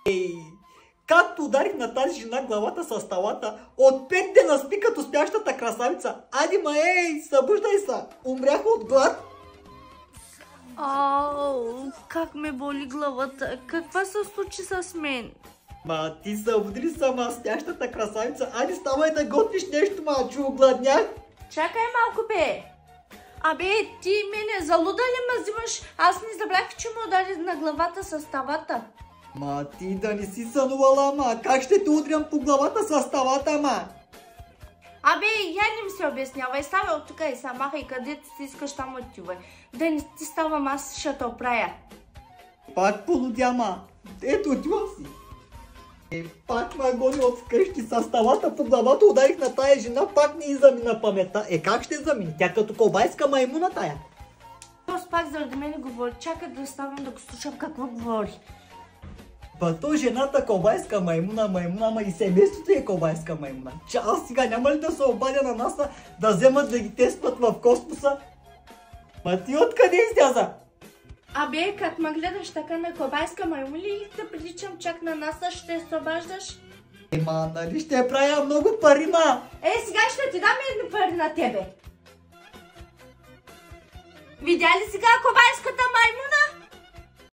Ей, както ударих на тази жена главата с сталата, от 5 дена спи като спящата красавица. Ади ма ей, събуждай се, умрях от глад. Ау, как ме боли главата. Какво се случи с мен? Ма ти събуди сама спящата красавица. Ади ставай да готвиш нещо, мачо, гладняк. Чакай малко, бе. Абе, ти мене залуда ли ме взимаш? Аз не забрах, че му удари на главата с тавата. Ма ти да не си сънувала, ма. Как ще те удрям по главата с тавата, ма? Абе, я не ми се обяснявай. Ставай от тук и самахай, където си искаш, там отивай. Да не ти ставам, аз ще те оправя. Пак полудя, ма. Ето, отивам си. Пак ме гони от вкъщи с тавата по главата, ударих на тая жена, пак не и замина паметта. Как ще замини? Тя като колбайска маймуна тая. Просто пак заради мене говори. Чакай да ставам да го слушам какво говори. Бато жената колбайска маймуна, ма и семейството е колбайска маймуна. Че аз сега няма ли да се обадя на НАСА да вземат да ги тестват в космоса? Ма ти откъде изляза? Абе, как ме гледаш така на колбайска маймуна и да приличам чак на НАСА, ще се обаждаш? Ема, нали ще правя много пари, ма? Сега ще ти дам едни пари на тебе. Видя ли сега колбайската маймуна?